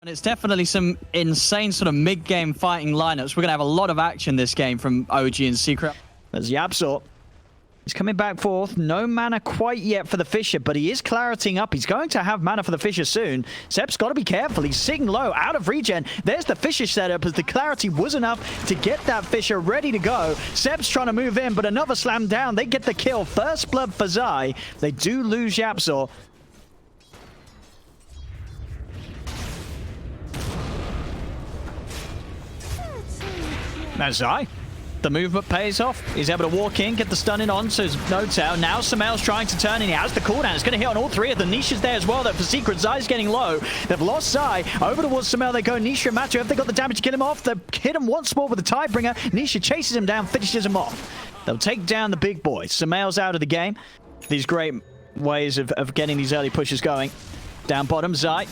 And it's definitely some insane sort of mid-game fighting lineups. We're going to have a lot of action this game from OG and Secret. There's YapzOr. He's coming back forth. No mana quite yet for the Fissure, but he is claritying up. He's going to have mana for the Fissure soon. Seb's got to be careful. He's sitting low, out of regen. There's the Fissure setup as the clarity was enough to get that Fissure ready to go. Seb's trying to move in, but another slam down. They get the kill. First blood for Zai. They do lose YapzOr. Now Zai. The movement pays off. He's able to walk in, get the stun in on to N0tail. Now Sumail's trying to turn, and he has the cooldown. It's going to hit on all three of them. Nisha's there as well, though, for Secret. Zai's getting low. They've lost Zai. Over towards Sumail they go. Nisha and Matu, have they got the damage to kill him off? They hit him once more with the Tidebringer. Nisha chases him down, finishes him off. They'll take down the big boy. Sumail's out of the game. These great ways of getting these early pushes going. Down bottom, Zai.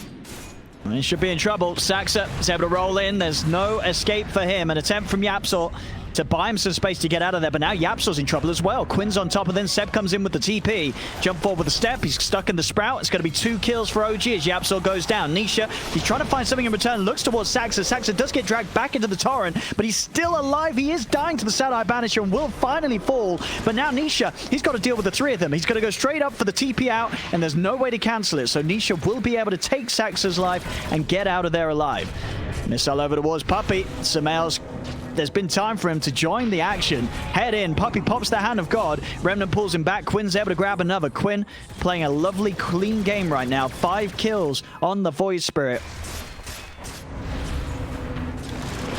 He should be in trouble. Saxa is able to roll in. There's no escape for him. An attempt from YapzOr to buy him some space to get out of there, but now YapzOr's in trouble as well. Quinn's on top of them. Seb comes in with the TP. Jump forward with a step. He's stuck in the Sprout. It's going to be 2 kills for OG as YapzOr goes down. Nisha, he's trying to find something in return. Looks towards Saxa. Saxa does get dragged back into the Torrent, but he's still alive. He is dying to the Sad Eye Banisher and will finally fall. But now Nisha, he's got to deal with the 3 of them. He's going to go straight up for the TP out, and there's no way to cancel it. So Nisha will be able to take Saxa's life and get out of there alive. Missile over towards Puppey. Sumail's there's been time for him to join the action. Head in. Puppey pops the Hand of God. Remnant pulls him back. Quinn's able to grab another. Quinn playing a lovely, clean game right now. 5 kills on the Void Spirit.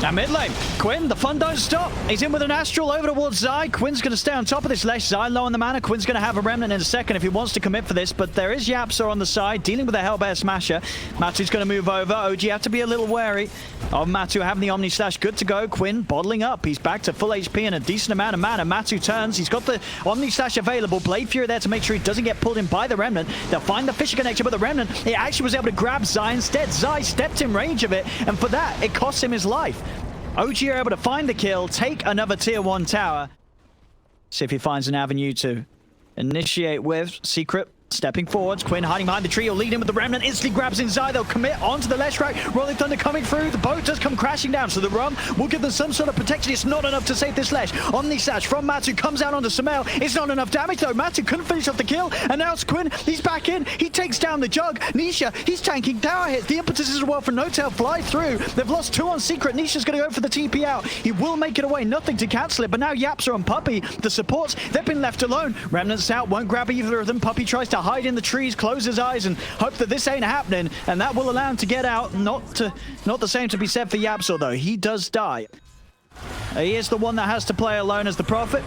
Now mid lane, Quinn, the fun don't stop. He's in with an Astral over towards Zai. Quinn's going to stay on top of this Lesh. Zai low on the mana. Quinn's going to have a Remnant in a second if he wants to commit for this, but there is YapzOr on the side, dealing with a Hellbear Smasher. Matu's going to move over. OG have to be a little wary of Matu having the Omni Slash good to go. Quinn bottling up. He's back to full HP and a decent amount of mana. Matu turns. He's got the Omni Slash available. Blade Fury there to make sure he doesn't get pulled in by the Remnant. They'll find the Fissure connection with the Remnant. He actually was able to grab Zai instead. Zai stepped in range of it, and for that, it cost him his life. OG are able to find the kill, take another tier 1 tower. See if he finds an avenue to initiate with. Secret stepping forwards. Quinn hiding behind the tree. He'll lead in with the Remnant. Instantly grabs in Zai. They'll commit onto the Lesh rack. Rolling Thunder coming through. The boat does come crashing down. So the Rum will give them some sort of protection. It's not enough to save this Lesh. Omni Slash from Matu comes out onto Sumail. It's not enough damage though. Matu couldn't finish off the kill. And now it's Quinn. He's back in. He takes down the Jug. Nisha, he's tanking tower hits. The impetus as well from N0tail fly through. They've lost 2 on Secret. Nisha's going to go for the TP out. He will make it away. Nothing to cancel it. But now YapzOr and Puppey, the supports, they've been left alone. Remnant's out. Won't grab either of them. Puppey tries to hide in the trees. Close his eyes and hope that this ain't happening, and that will allow him to get out. Not the same to be said for YapzOr though. He does die. He is the one that has to play alone as the Prophet,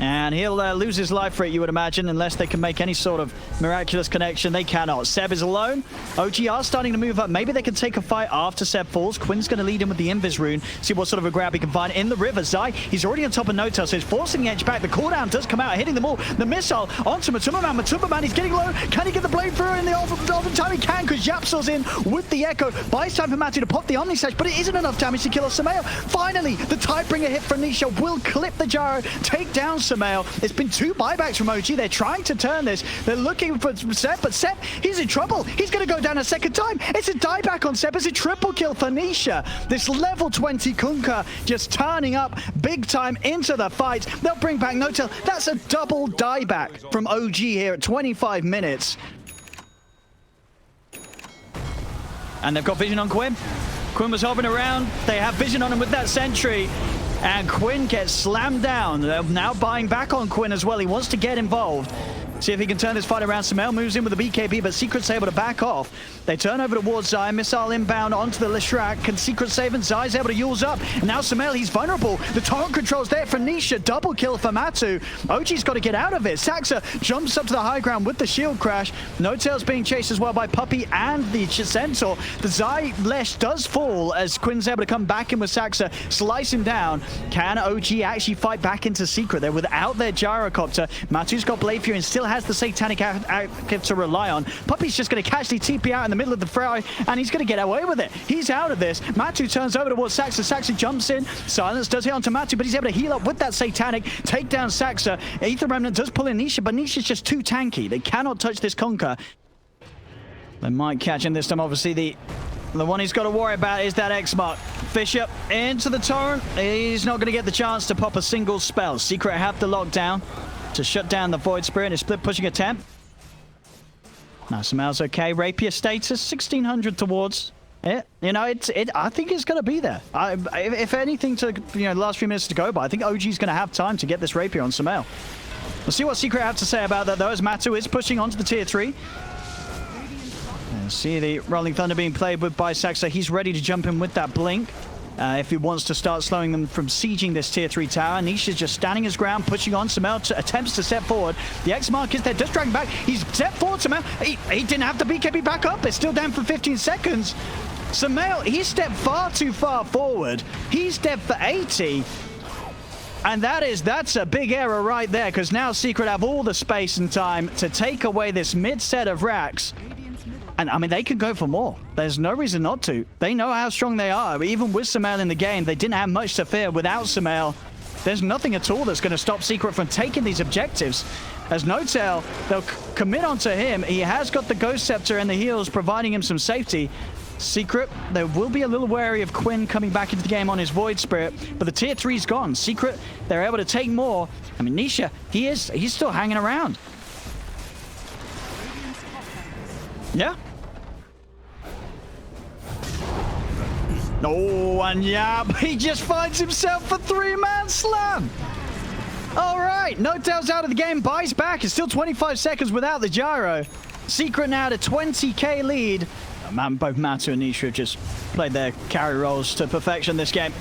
and he'll lose his life for it, you would imagine, unless they can make any sort of miraculous connection. They cannot. Seb is alone. OG are starting to move up. Maybe they can take a fight after Seb falls. Quinn's going to lead him with the Invis rune, see what sort of a grab he can find in the river. Zai, he's already on top of N0tail, so he's forcing the edge back. The cooldown does come out, hitting them all. The missile onto Matumbaman. Matumbaman, he's getting low. Can he get the blade through in the open time? He can, because YapzOr's in with the Echo. Buys time for Matu to pop the Omni Slash, but it isn't enough damage to kill off Sumail. Finally, the Tidebringer hit from Nisha will clip the Gyro, take down Sumail. It's been 2 buybacks from OG. They're trying to turn this. They're looking for Seb, but Seb, he's in trouble. He's going to go down a second time. It's a dieback on Seb. It's a triple kill for Nisha. This level 20 Kunkka just turning up big time into the fight. They'll bring back N0tail. That's a double dieback from OG here at 25 minutes. And they've got vision on Quinn. Quinn was hovering around. They have vision on him with that sentry. And Quinn gets slammed down. They're now buying back on Quinn as well. He wants to get involved. See if he can turn this fight around. Sumail moves in with the BKB, but Secret's able to back off. They turn over towards Zai. Missile inbound onto the Leshrac. Can Secret save? And Zai's able to use up. And now Sumail, he's vulnerable. The torrent control's there for Nisha. Double kill for Matu. OG's got to get out of it. Saxa jumps up to the high ground with the shield crash. N0tail's being chased as well by Puppey and the Centaur. The Zai Lesh does fall as Quinn's able to come back in with Saxa. Slice him down. Can OG actually fight back into Secret? They're without their gyrocopter. Matu's got Blade Fury and still has the Satanic active to rely on. Puppey's just going to casually TP out in the middle of the fray, and he's going to get away with it. He's out of this. Matu turns over towards Saxa. Saxa jumps in. Silence does hit onto Matu, but he's able to heal up with that Satanic, take down Saxa. Aether Remnant does pull in Nisha, but Nisha's just too tanky. They cannot touch this Kunkka. They might catch him this time. Obviously, the The one he's got to worry about is that X mark. Fisher into the torrent. He's not going to get the chance to pop a single spell. Secret have the lockdown to shut down the Void Spirit. A split pushing attempt. Now Samel's okay. Rapier status 1600 towards it. You know, I think it's going to be there. If anything, to the last few minutes to go by, I think OG's going to have time to get this Rapier on Samel. We'll see what Secret have to say about that though, as Matu is pushing onto the tier 3. See the Rolling Thunder being played with by Saxa. He's ready to jump in with that blink if he wants to start slowing them from sieging this tier 3 tower. Niche is just standing his ground, pushing on. Samel attempts to step forward. The X mark is there, just dragging back. He's stepped forward, Samel. He didn't have the BKB back up. It's still down for 15 seconds. Samel, he stepped far too far forward. He stepped for 80. And that's a big error right there, because now Secret have all the space and time to take away this mid set of racks. And, I mean, they could go for more. There's no reason not to. They know how strong they are. Even with Samel in the game, they didn't have much to fear. Without Samel, there's nothing at all that's going to stop Secret from taking these objectives. As Notel, they'll commit onto him. He has got the Ghost Scepter and the heals, providing him some safety. Secret, they will be a little wary of Quinn coming back into the game on his Void Spirit, but the tier 3's gone. Secret, they're able to take more. I mean, Nisha, he's still hanging around. Yeah. Oh, and yeah, he just finds himself a 3-man slam. All right, Notel's out of the game, buys back. It's still 25 seconds without the gyro. Secret now to 20k lead. Both Matu and Nisha have just played their carry roles to perfection this game.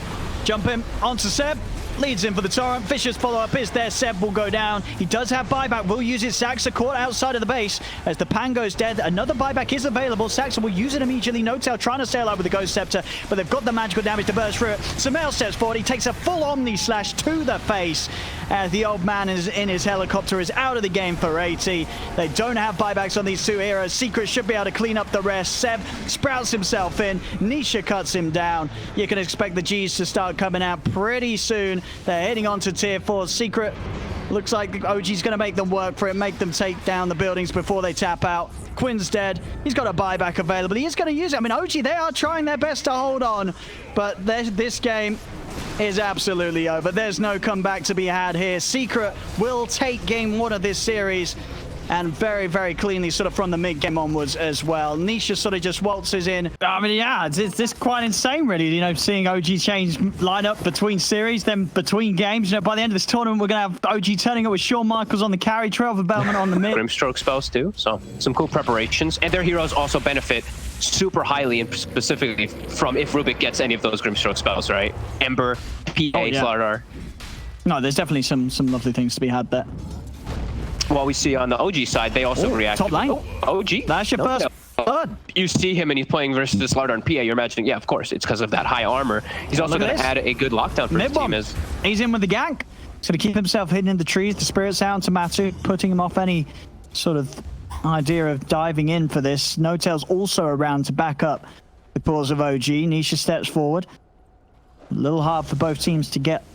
Jump in onto Seb. Leads in for the torrent. Fisher's follow-up is there. Seb will go down. He does have buyback. Will use his Saxa caught outside of the base as the Pango's dead. Another buyback is available. Saxa will use it immediately. Notel trying to stay alive with the Ghost Scepter, but they've got the magical damage to burst through it. Samel steps forward. He takes a full Omni Slash to the face as the old man is in his helicopter, is out of the game for 80. They don't have buybacks on these two heroes. Secret should be able to clean up the rest. Seb sprouts himself in. Nisha cuts him down. You can expect the G's to start coming out pretty soon. They're heading on to tier 4. Secret looks like the OG's going to make them work for it, make them take down the buildings before they tap out. Quinn's dead. He's got a buyback available. He is going to use it. I mean, OG, they are trying their best to hold on, but this game is absolutely over. There's no comeback to be had here. Secret will take game 1 of this series, and very, very cleanly sort of from the mid-game onwards as well. Nisha sort of just waltzes in. I mean, yeah, it's quite insane, really, you know, seeing OG change lineup between series, then between games. You know, by the end of this tournament, we're going to have OG turning up with Shawn Michaels on the carry, Trevor Bellman on the mid. Grimstroke spells too, so some cool preparations. And their heroes also benefit super highly and specifically from if Rubik gets any of those Grimstroke spells, right? Ember, PA, Slardar. No, there's definitely some lovely things to be had there. While we see on the OG side, they also react. Top lane. OG. That's your first blood. You see him and he's playing versus this Slardar and PA. You're imagining, yeah, of course, it's because of that high armor. He's also going to add a good lockdown for his team. He's in with the gank. He's going to keep himself hidden in the trees. The Spirit Sound to Matu, putting him off any sort of idea of diving in for this. Notel's also around to back up the cause of OG. Nisha steps forward. A little hard for both teams to get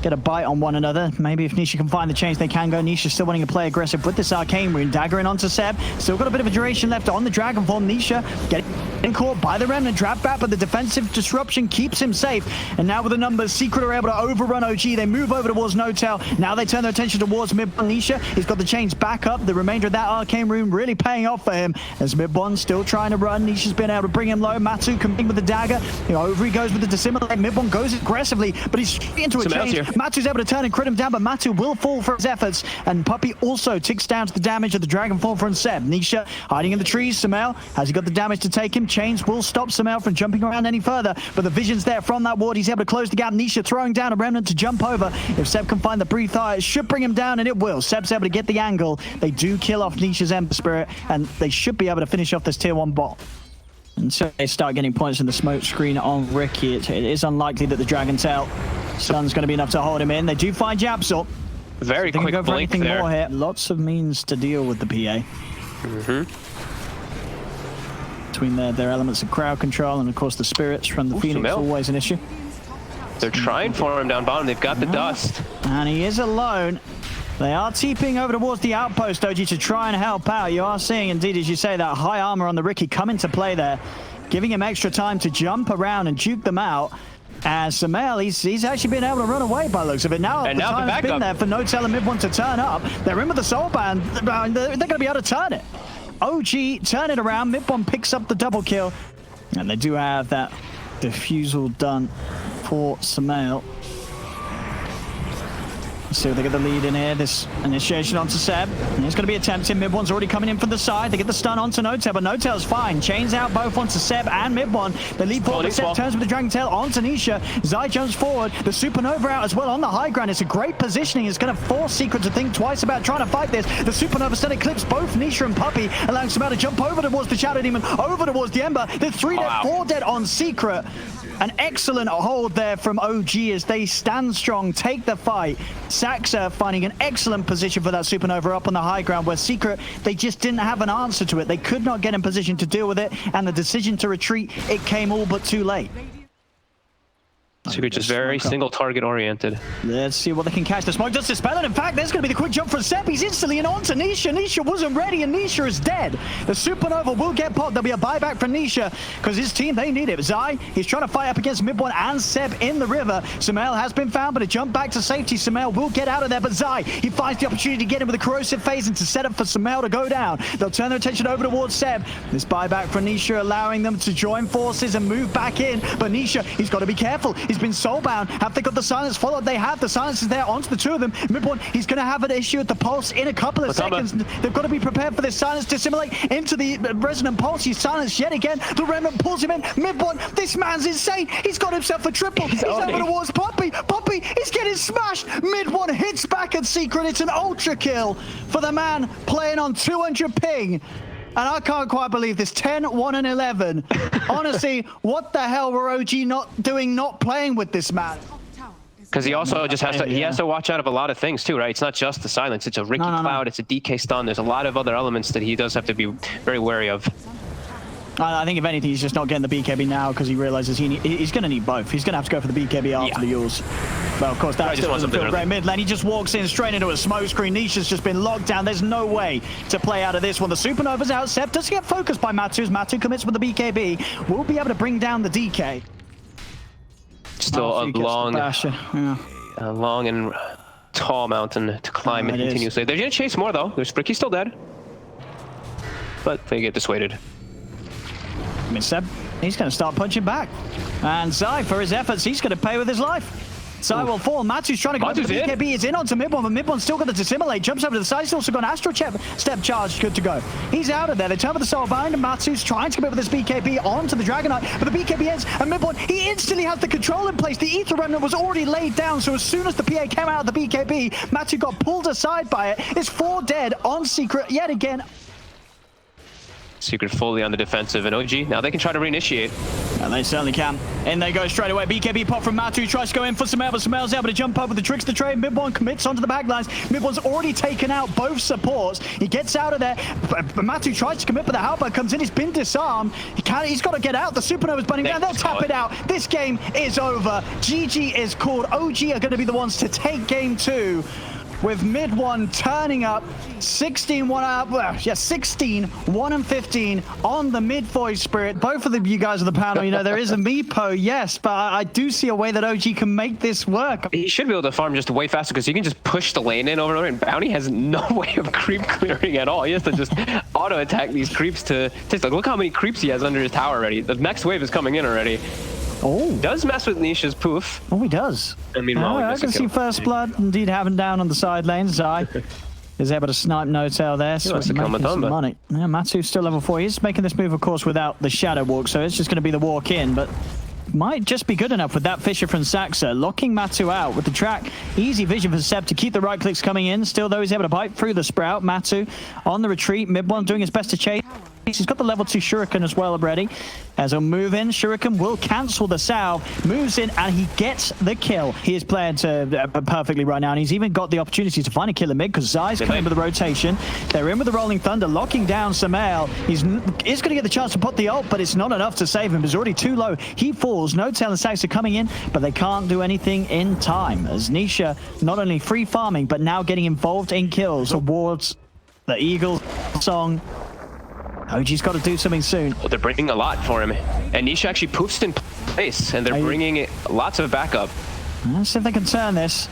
a bite on one another. Maybe if Nisha can find the change, they can go. Nisha still wanting to play aggressive with this Arcane Rune. Dagger in onto Seb. Still got a bit of a duration left on the Dragon Form. Nisha getting caught by the Remnant. Trap back, but the defensive disruption keeps him safe. And now with the numbers, Secret are able to overrun OG. They move over towards Notel. Now they turn their attention towards Mid-Bon. Nisha, he's got the chains back up. The remainder of that Arcane Rune really paying off for him as Mid-Bon still trying to run. Nisha's been able to bring him low. Matu coming with the dagger. Over he goes with the Dissimilate. Mid-Bon goes aggressively, but he's into a chain. Matu's able to turn and crit him down, but Matu will fall for his efforts, and Puppy also ticks down to the damage of the Dragon Form from Seb. Nisha hiding in the trees. Samel, has he got the damage to take him? Chains will stop Samel from jumping around any further, but the vision's there from that ward. He's able to close the gap. Nisha throwing down a Remnant to jump over. If Seb can find the Breathe Fire, it should bring him down, and it will. Seb's able to get the angle. They do kill off Nisha's Ember Spirit, and they should be able to finish off this tier 1 bot. And so they start getting points in the smoke screen on Ricky. It is unlikely that the Dragon Tail Sun's going to be enough to hold him in. They do find Japsel. Very quick go for blink anything there. more here. Lots of means to deal with the PA. Between their elements of crowd control and, of course, the spirits from the Phoenix, always an issue. They're trying for him down bottom. They've got the dust. And he is alone. They are TPing over towards the outpost, OG, to try and help out. You are seeing, indeed, as you say, that high armor on the Ricky come into play there. giving him extra time to jump around and juke them out. And Sumail, he's actually been able to run away by the looks of it. Now and the now time has been there for Notel and Mid1 to turn up. They're in with the Soul Band. They're going to be able to turn it. OG turn it around. Mid1 picks up the double kill. And they do have that defusal done for Sumail. Let's see if they get the lead in here. This initiation onto Seb. And it's going to be attempted. Mid1's already coming in from the side. They get the stun onto Notel, but Notel's fine. Chains out both onto Seb and Mid1. They lead forward. Seb turns with the Dragon Tail onto Nisha. Zai jumps forward. The Supernova out as well on the high ground. It's a great positioning. It's going to force Secret to think twice about trying to fight this. The Supernova stun eclipse both Nisha and Puppey, allowing Sumail to jump over towards the Shadow Demon, over towards the Ember. The 3 dead, 4 dead on Secret. An excellent hold there from OG as they stand strong, take the fight. Saxa finding an excellent position for that Supernova up on the high ground, where Secret, they just didn't have an answer to it. They could not get in position to deal with it, and the decision to retreat, it came all but too late. Secret just very single target oriented. Let's see what they can catch. The smoke does dispel it. In fact, there's going to be the quick jump from Seb. He's instantly in onto Nisha. Nisha wasn't ready, and Nisha is dead. The Supernova will get popped. There'll be a buyback for Nisha because his team, they need it. Zai, he's trying to fight up against Mid1 and Seb in the river. Sumail has been found, but a jump back to safety. Sumail will get out of there, but Zai, he finds the opportunity to get in with a corrosive phase and to set up for Sumail to go down. They'll turn their attention over towards Seb. This buyback for Nisha allowing them to join forces and move back in, but Nisha, he's got to be careful. He's been soulbound. Have they got the silence followed? They have. The silence is there onto the two of them. Mid1, he's going to have an issue at the pulse in a couple of seconds. They've got to be prepared for this silence to assimilate into the resonant pulse. He's silenced yet again. The remnant pulls him in. Mid1, this man's insane. He's got himself a triple. He's over towards Puppey. Puppey is getting smashed. Mid1 hits back at Secret. It's an ultra kill for the man playing on 200 ping. And I can't quite believe this. 10, 1, and 11. Honestly, what the hell were OG not doing, not playing with this man? Because he also just has to, he has to watch out of a lot of things too, right? It's not just the silence. It's a Ricky Cloud. It's a DK stun. There's a lot of other elements that he does have to be very wary of. I think if anything, he's just not getting the BKB now because he realizes he's going to need both. He's going to have to go for the BKB after the Yules. But of course, that still doesn't feel great mid lane. He just walks in straight into a smoke screen. Nisha's just been locked down. There's no way to play out of this one. The Supernova's out. Sep does get focused by Matu. As Matu commits with the BKB. We'll be able to bring down the DK. Still a long and tall mountain to climb continuously. They're going to chase more though. There's Bricky's still dead. But they get dissuaded. I mean, Seb, he's going to start punching back. And Zai, for his efforts, he's going to pay with his life. Zai will fall. Matu's trying to go to the BKB. He's in onto Mid1, but Mid1's still got to dissimulate. Jumps over to the side. He's also got an Astral Step charge. Good to go. He's out of there. They turn with the Soul Bind, and Matu's trying to come over this BKB onto the Dragonite, but the BKB ends, and Mid1, he instantly has the control in place. The Ether Remnant was already laid down, so as soon as the PA came out of the BKB, Matu got pulled aside by it. It's 4 dead on Secret yet again. Secret fully on the defensive, and OG, now they can try to reinitiate. And they certainly can. In they go straight away. BKB pop from Matu, tries to go in for Sumail, but Sumail's able to jump up with the Trickster trade. Mid1 commits onto the backlines. Mid1's already taken out both supports. He gets out of there. Matu tries to commit, but the Halberd comes in. He's been disarmed. He's got to get out. The Supernova's bunning down. They'll tap it out. This game is over. GG is called. OG are going to be the ones to take game 2. With Mid1 turning up 16, 1 and 15 on the mid-voice Spirit. Both of you guys on the panel, you know, there is a Meepo, yes, but I do see a way that OG can make this work. He should be able to farm just way faster because you can just push the lane in over and Bounty has no way of creep clearing at all. He has to just auto-attack these creeps to like, look how many creeps he has under his tower already. The next wave is coming in already. Oh, does mess with Nisha's poof. Oh, he does. I mean, I can see First Blood indeed having down on the side lane. Zai is able to snipe Notel there. So making some money. Yeah, Matu's still level 4. He's making this move, of course, without the Shadow Walk, so it's just going to be the walk in, but might just be good enough with that Fisher from Saxa, locking Matu out with the track. Easy vision for Seb to keep the right clicks coming in. Still, though, he's able to bite through the Sprout. Matu on the retreat. Mid1 doing his best to chase. He's got the level 2 Shuriken as well already. As he'll move in, Shuriken will cancel the salve, moves in, and he gets the kill. He is playing to perfectly right now, and he's even got the opportunity to find a kill in mid because Zai's coming with the rotation. They're in with the Rolling Thunder, locking down Sumail. He's going to get the chance to put the ult, but it's not enough to save him. He's already too low. He falls. Notel and Sax are coming in, but they can't do anything in time. As Nisha not only free farming, but now getting involved in kills towards the Eagle song. OG's got to do something soon. Well, they're bringing a lot for him. And Nisha actually poofs in place, and they're bringing lots of backup. Let's see if they can turn this.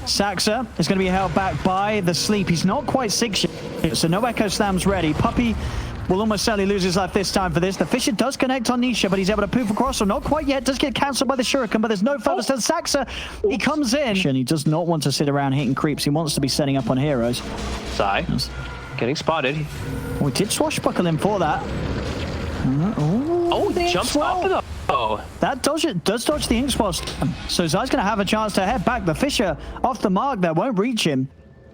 Saxa is going to be held back by the sleep. He's not quite 6 yet, so no Echo Slam's ready. Puppey will almost certainly lose his life this time for this. The Fisher does connect on Nisha, but he's able to poof across, so not quite yet. Does get cancelled by the Shuriken, but there's no further to Saxa. He comes in, and he does not want to sit around hitting creeps. He wants to be setting up on heroes. Zai getting spotted. We did swashbuckle him for that. He jumps off of the... Oh. That does dodge the ink swell. So Zai's going to have a chance to head back. The Fisher off the mark there, won't reach him.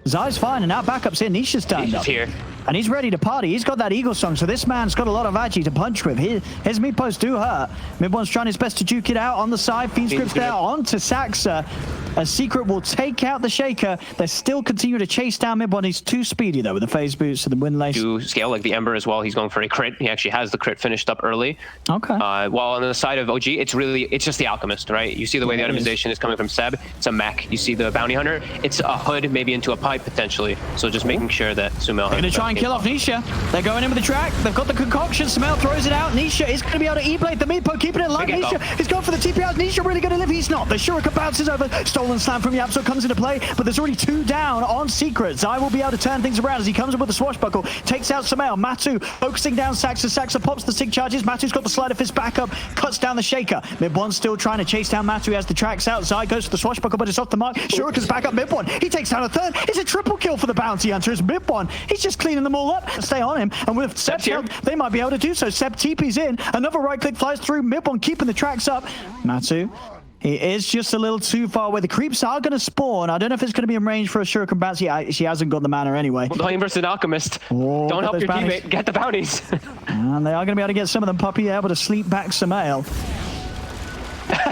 Zai's fine, and now backup's here. Nisha's turned up. Here. And he's ready to party. He's got that Eagle Song, so this man's got a lot of agi to punch with. His Meepos do hurt. Mid1's trying his best to juke it out on the side. Fiendscript's there onto Saxa. A Secret will take out the Shaker. They still continue to chase down Mid1. He's too speedy, though, with the phase boots and the wind lace. Do scale like the Ember as well. He's going for a crit. He actually has the crit finished up early. Okay. While on the side of OG, it's just the Alchemist, right? You see the way the itemization is coming from Seb. It's a mech. You see the Bounty Hunter. It's a hood, maybe into a pipe, potentially. So just making sure that Sumail... They're going to try and kill off Nisha. They're going in with the track. They've got the concoction. Sumail throws it out. Nisha is going to be able to E-Blade the Meepo, keeping it alive. Nisha is going for the TP out. Nisha really going to live. He's not. The Shuriken bounces over. Stolen Slam from Yapso comes into play, but there's already 2 down on Secret. Zai will be able to turn things around as he comes in with the swashbuckle. Takes out Sumail. Matu focusing down Saxa. Saxa pops the sig charges. Matu's got the sleight of fist back up. Cuts down the Shaker. Mid1 still trying to chase down Matu as the tracks out. Zai goes for the swashbuckle, but it's off the mark. Shuriken's back up Mid1. He takes down a third. It's a triple kill for the Bounty Hunter. It's Mid1. He's just cleaning them all up. Stay on him. And with Seb's help, they might be able to do so. Seb TP's in. Another right click flies through. Mid1 keeping the tracks up. Matu, he is just a little too far away. The creeps are going to spawn. I don't know if it's going to be in range for a Shuriken bounty. She hasn't got the mana anyway. Playing versus an Alchemist. Oh, don't help your bounties. teammate. Get the bounties. And they are going to be able to get some of them. Puppey able to sleep back Sumail.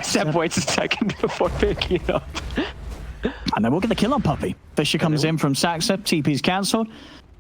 Seb waits a second before picking up. And then we'll get the kill on Puppey. Fisher comes in from Saxa. TP's cancelled.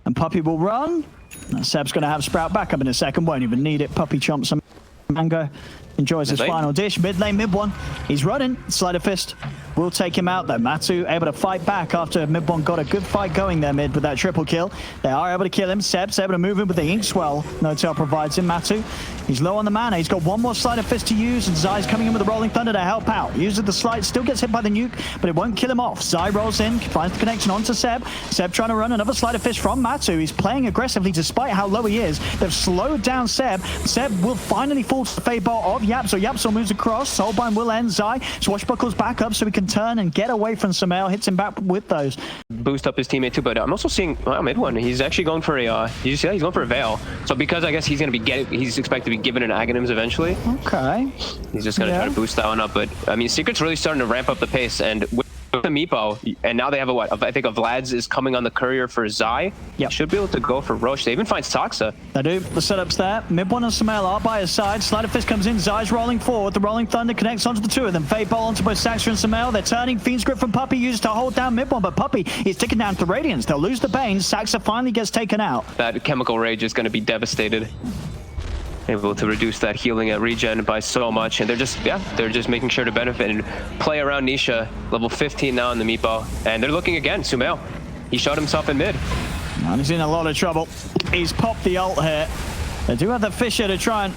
And Puppey will run. And Seb's going to have Sprout back up in a second. Won't even need it. Puppey chomps some mango. Enjoys his final dish. Mid lane, Mid1. He's running. Sleight of fist will take him out though. Matu able to fight back after Mid1 got a good fight going there mid with that triple kill. They are able to kill him. Seb's able to move him with the ink swell. No tail provides him. Matu, he's low on the mana. He's got one more sleight of fist to use, and Zai's coming in with the rolling thunder to help out. Uses the slide, still gets hit by the nuke, but it won't kill him off. Zai rolls in, finds the connection onto Seb. Seb trying to run another sleight of fist from Matu. He's playing aggressively despite how low he is. They've slowed down Seb. Seb will finally fall to the fade bolt of Yapso. Yapso moves across. Soulbind will end. Zai swashbuckles back up so he can turn and get away from Sumail. Hits him back with those. Boost up his teammate too, but I'm also seeing Mid1. He's actually going for a. You see that? He's going for a Veil. So because I guess he's going to be he's expected to be given an Aghanims eventually. Okay. He's just going to try to boost that one up, but I mean, Secret's really starting to ramp up the pace, and with the Meepo, and now they have I think a Vlad's is coming on the courier for Zai. Yep. Should be able to go for Roche. They even find Saxa. They do. The setup's there. Mid1 and Sumail are by his side. Sleight of fist comes in. Zai's rolling forward. The rolling thunder connects onto the 2 of them. Fade bolt onto both Saxa and Sumail. They're turning. Fiend's grip from Puppey used to hold down Mid1, but Puppey is ticking down to Radiance. They'll lose the Bane. Saxa finally gets taken out. That chemical rage is going to be devastated. Able to reduce that healing at regen by so much, and they're just making sure to benefit and play around Nisha. Level 15 now in the Meepo, and they're looking again. Sumail, he shot himself in mid. And he's in a lot of trouble. He's popped the ult here. They do have the Fisher to try and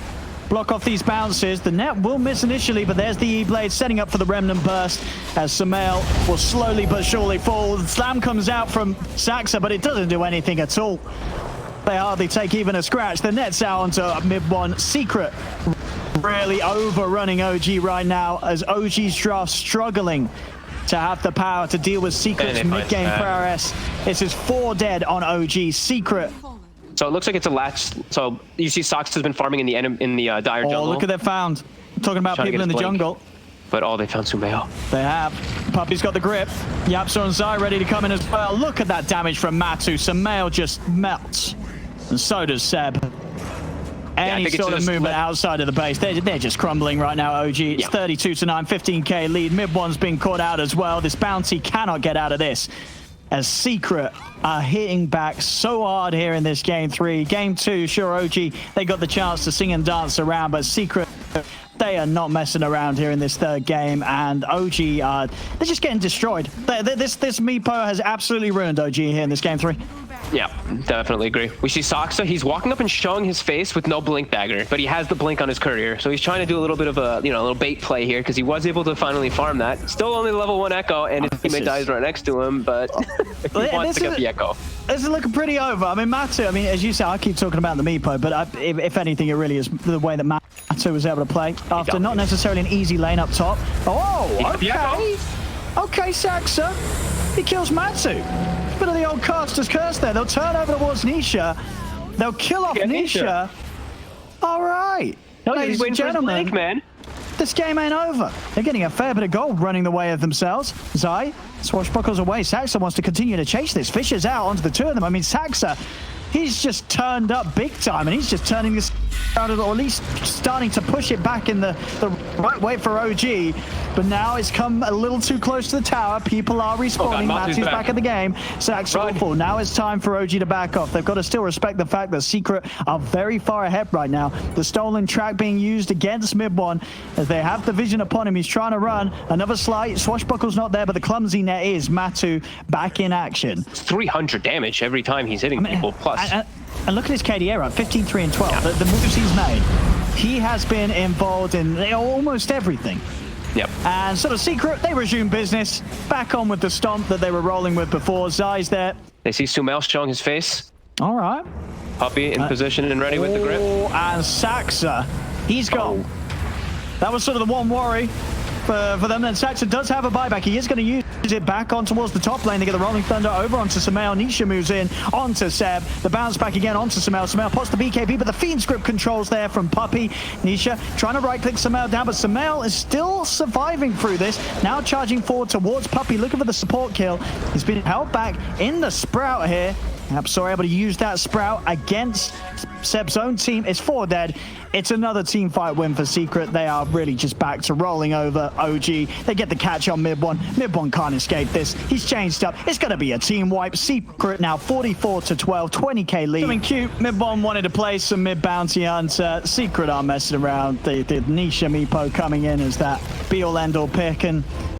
block off these bounces. The net will miss initially, but there's the E-Blade setting up for the Remnant Burst as Sumail will slowly but surely fall. The slam comes out from Saxa, but it doesn't do anything at all. They hardly take even a scratch. The net's out onto Mid1. Secret really overrunning OG right now as OG's draft struggling to have the power to deal with Secret's mid-game prowess. This is 4 dead on OG. Secret. So it looks like it's a latch. So you see Sox has been farming in the dire jungle. Oh, look at that found. I'm talking about people in the jungle. But they found Sumail. They have. Puppey's got the grip. Yapso and Zai ready to come in as well. Look at that damage from Matu. Sumail just melts. And so does Seb. Any sort of movement outside of the base, they're just crumbling right now, OG. It's 32-9, 15k lead. Mid1's been caught out as well. This bounty cannot get out of this, as Secret are hitting back so hard here in this Game 3. Game 2, sure, OG, they got the chance to sing and dance around, but Secret, they are not messing around here in this 3rd game, and OG, they're just getting destroyed. This Meepo has absolutely ruined OG here in this Game 3. Yeah, definitely agree. We see Saksa. He's walking up and showing his face with no blink dagger, but he has the blink on his courier. So he's trying to do a little bit of a, a little bait play here because he was able to finally farm that. Still only level 1 Echo, and his teammate dies right next to him, but he wants to get the Echo. This is looking pretty over. I mean, Matu, as you say, I keep talking about the Meepo, but if anything, it really is the way that Matu was able to play after not necessarily an easy lane up top. Oh, okay. Okay, Saksa. He kills Matsu. Bit of the old caster's curse there. They'll turn over towards Nisha. They'll kill off Nisha. All right. Ladies and gentlemen, man. This game ain't over. They're getting a fair bit of gold running the way of themselves. Zai swashbuckles away. Saksa wants to continue to chase this. Fishes out onto the two of them. I mean, Saksa, he's just turned up big time, and he's just turning this around, or at least starting to push it back in the right way for OG. But now it's come a little too close to the tower. People are respawning. Matu's back in the game. Saksa will fall. Now it's time for OG to back off. They've got to still respect the fact that Secret are very far ahead right now. The stolen track being used against Mid1 as they have the vision upon him. He's trying to run. Another slight. Swashbuckle's not there, but the clumsy net is. Matu back in action. It's 300 damage every time he's hitting people. Plus. And look at his KDA, right? 15, 3, and 12. Yeah. The moves he's made. He has been involved in almost everything. Yep. And sort of Secret, they resume business. Back on with the stomp that they were rolling with before. Zai's there. They see Sumail showing his face. All right. Puppy in position and ready with the grip. And Saksa, he's gone. That was sort of the one worry for them. And Saksa does have a buyback. He is going to use it back on towards the top lane to get the Rolling Thunder over onto Sumail. Nisha moves in onto Seb. The bounce back again onto Sumail. Sumail pots the BKB, but the Fiend script controls there from Puppy. Nisha trying to right-click Sumail down, but Sumail is still surviving through this. Now charging forward towards Puppy, looking for the support kill. He's been held back in the Sprout here. Apsor able to use that Sprout against Seb's own team. It's 4 dead. It's another team fight win for Secret. They are really just back to rolling over OG. They get the catch on Mid1. Mid1 can't escape this. He's changed up. It's going to be a team wipe. Secret now 44-12, 20k lead. Something cute. Mid1 wanted to play some mid bounty hunter. Secret are messing around. The Nisha Meepo coming in as that be-all end-all pick, and